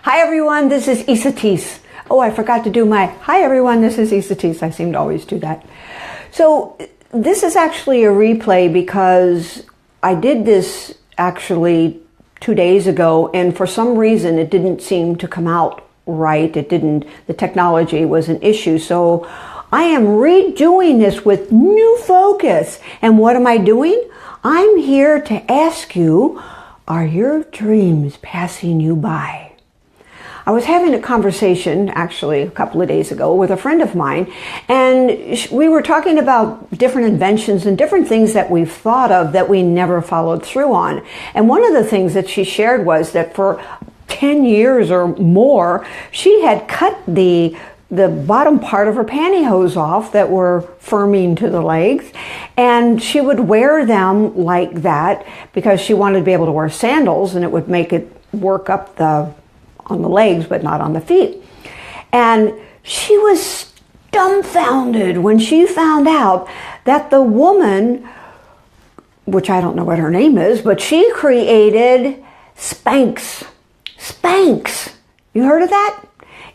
Hi everyone, this is Esateys. Oh, I forgot to do my hi everyone, this is Esateys. I seem to always do that. So this is actually a replay because I did this actually 2 days ago, and for some reason it didn't seem to come out right. The technology was an issue. So I am redoing this with new focus. And what am I doing? I'm here to ask you, are your dreams passing you by? I was having a conversation actually a couple of days ago with a friend of mine, and we were talking about different inventions and different things that we've thought of that we never followed through on. And one of the things that she shared was that for 10 years or more, she had cut the bottom part of her pantyhose off that were firming to the legs, and she would wear them like that because she wanted to be able to wear sandals, and it would make it work up on the legs but not on the feet. And she was dumbfounded when she found out that the woman, which I don't know what her name is, but she created Spanks. Spanks. You heard of that?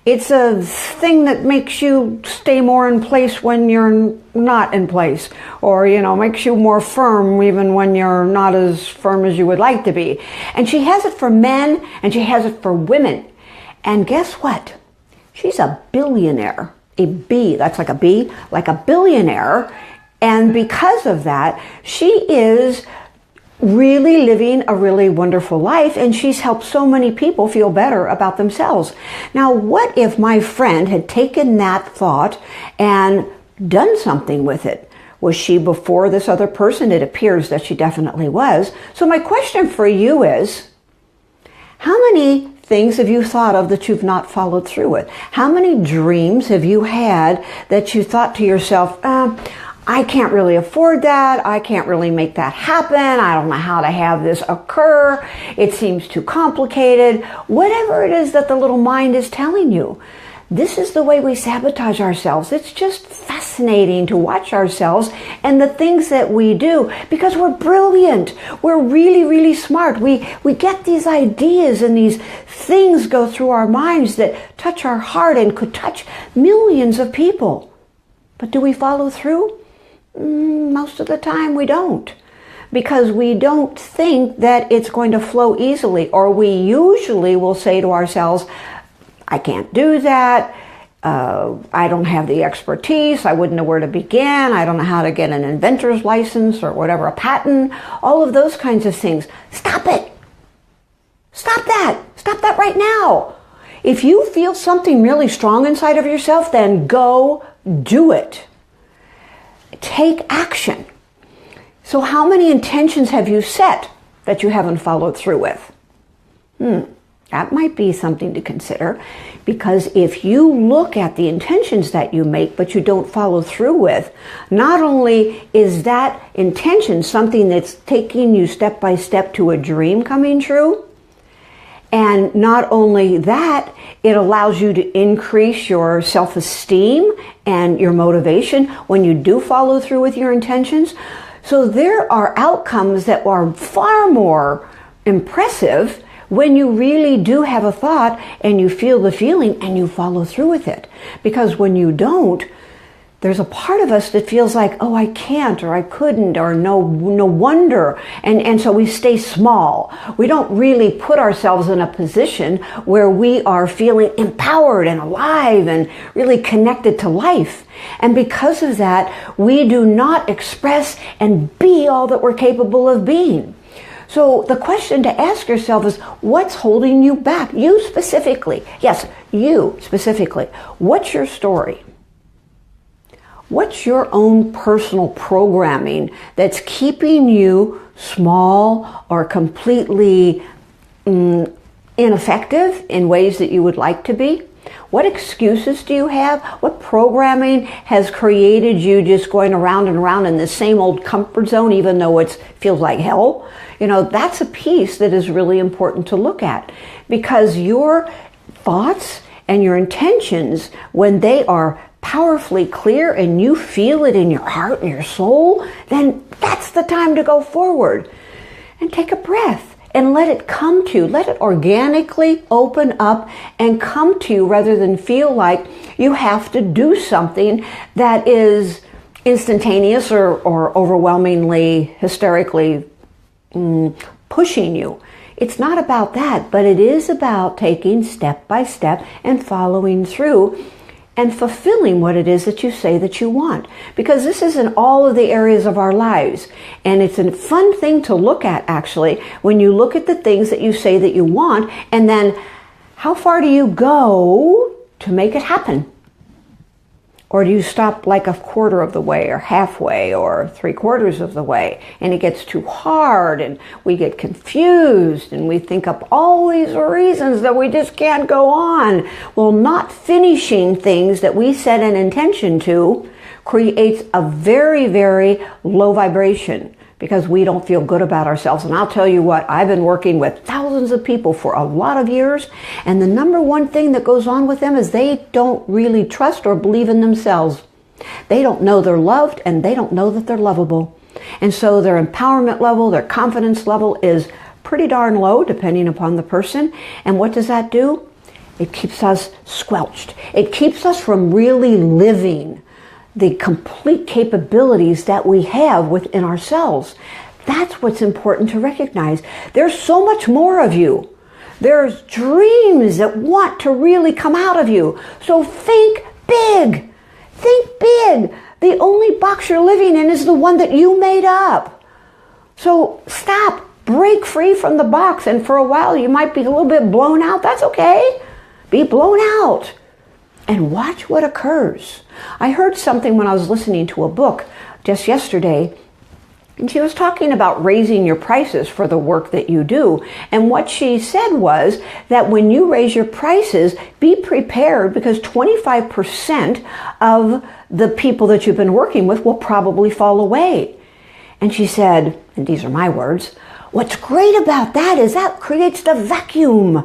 It's a thing that makes you stay more in place when you're not in place, or, makes you more firm even when you're not as firm as you would like to be. And she has it for men and she has it for women. And guess what? She's a billionaire. A B, that's like a B, like a billionaire. And because of that, she is really living a really wonderful life, and she's helped so many people feel better about themselves. Now, what if my friend had taken that thought and done something with it? Was she before this other person? It appears that she definitely was. So my question for you is, how many things have you thought of that you've not followed through with? How many dreams have you had that you thought to yourself, I can't really afford that. I can't really make that happen. I don't know how to have this occur. It seems too complicated. Whatever it is that the little mind is telling you. This is the way we sabotage ourselves. It's just fascinating to watch ourselves and the things that we do because we're brilliant. We're really, really smart. We get these ideas and these things go through our minds that touch our heart and could touch millions of people. But do we follow through? Most of the time we don't, because we don't think that it's going to flow easily, or we usually will say to ourselves, I can't do that, I don't have the expertise, I wouldn't know where to begin, I don't know how to get an inventor's license or whatever, a patent, all of those kinds of things. Stop it! Stop that! Stop that right now! If you feel something really strong inside of yourself, then go do it. Take action. So how many intentions have you set that you haven't followed through with? That might be something to consider, because if you look at the intentions that you make but you don't follow through with, not only is that intention something that's taking you step by step to a dream coming true, and not only that, it allows you to increase your self-esteem and your motivation when you do follow through with your intentions. So there are outcomes that are far more impressive when you really do have a thought and you feel the feeling and you follow through with it. Because when you don't, there's a part of us that feels like, oh, I can't, or I couldn't, or no wonder. And so we stay small. We don't really put ourselves in a position where we are feeling empowered and alive and really connected to life. And because of that, we do not express and be all that we're capable of being. So the question to ask yourself is, what's holding you back? You specifically. Yes, you specifically. What's your story? What's your own personal programming that's keeping you small or completely ineffective in ways that you would like to be? What excuses do you have? What programming has created you just going around and around in the same old comfort zone, even though it feels like hell? That's a piece that is really important to look at, because your thoughts and your intentions, when they are powerfully clear and you feel it in your heart and your soul, then that's the time to go forward and take a breath and let it come to you. Let it organically open up and come to you rather than feel like you have to do something that is instantaneous or overwhelmingly, hysterically pushing you. It's not about that, but it is about taking step by step and following through and fulfilling what it is that you say that you want. Because this is in all of the areas of our lives. And it's a fun thing to look at, actually, when you look at the things that you say that you want, and then how far do you go to make it happen? Or do you stop like a quarter of the way or halfway or 3/4 of the way, and it gets too hard and we get confused and we think up all these reasons that we just can't go on? Well, not finishing things that we set an intention to creates a very, very low vibration because we don't feel good about ourselves. And I'll tell you what, I've been working with thousands of people for a lot of years, and the number one thing that goes on with them is they don't really trust or believe in themselves. They don't know they're loved, and they don't know that they're lovable. And so their empowerment level, their confidence level is pretty darn low, depending upon the person. And what does that do? It keeps us squelched. It keeps us from really living the complete capabilities that we have within ourselves. That's what's important to recognize. There's so much more of you. There's dreams that want to really come out of you. So think big. Think big. The only box you're living in is the one that you made up. So stop. Break free from the box. And for a while you might be a little bit blown out. That's okay. Be blown out. And watch what occurs. I heard something when I was listening to a book just yesterday, and she was talking about raising your prices for the work that you do. And what she said was that when you raise your prices, be prepared because 25% of the people that you've been working with will probably fall away. And she said, and these are my words, what's great about that is that creates the vacuum.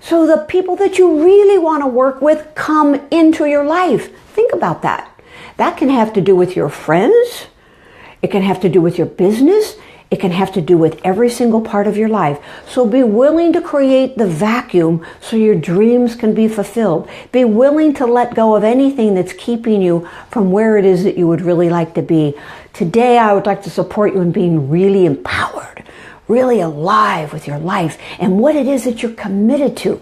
So the people that you really want to work with come into your life. Think about that. That can have to do with your friends. It can have to do with your business. It can have to do with every single part of your life. So be willing to create the vacuum so your dreams can be fulfilled. Be willing to let go of anything that's keeping you from where it is that you would really like to be. Today, I would like to support you in being really empowered, really alive with your life and what it is that you're committed to.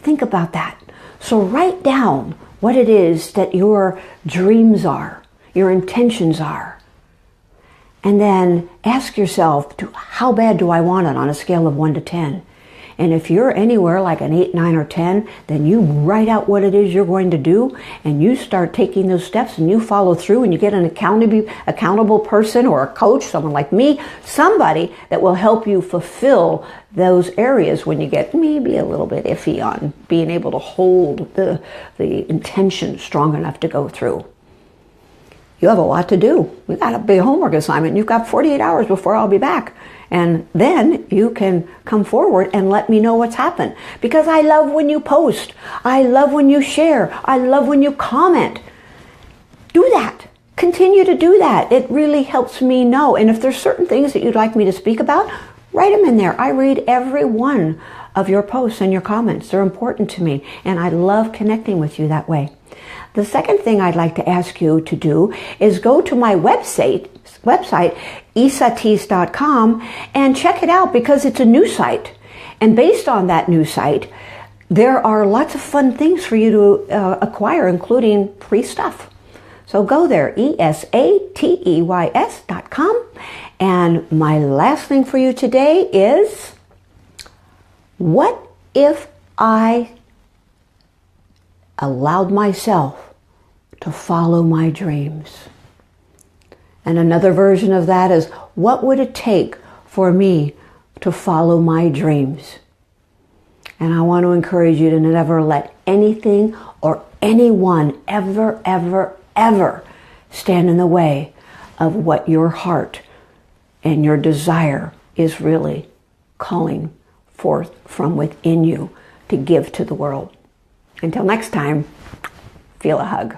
Think about that. So write down what it is that your dreams are, your intentions are. And then ask yourself, how bad do I want it on a scale of 1 to 10? And if you're anywhere like an 8, 9, or 10, then you write out what it is you're going to do, and you start taking those steps, and you follow through, and you get an accountable person or a coach, someone like me, somebody that will help you fulfill those areas when you get maybe a little bit iffy on being able to hold the intention strong enough to go through. You have a lot to do. We got a big homework assignment. You've got 48 hours before I'll be back. And then you can come forward and let me know what's happened. Because I love when you post. I love when you share. I love when you comment. Do that. Continue to do that. It really helps me know. And if there's certain things that you'd like me to speak about, write them in there. I read every one of your posts and your comments. They're important to me. And I love connecting with you that way. The second thing I'd like to ask you to do is go to my website, Esateys.com, and check it out because it's a new site. And based on that new site, there are lots of fun things for you to acquire, including free stuff. So go there, Esateys.com. And my last thing for you today is, what if I allowed myself to follow my dreams? And another version of that is, what would it take for me to follow my dreams? And I want to encourage you to never let anything or anyone ever, ever, ever stand in the way of what your heart and your desire is really calling forth from within you to give to the world. Until next time, feel a hug.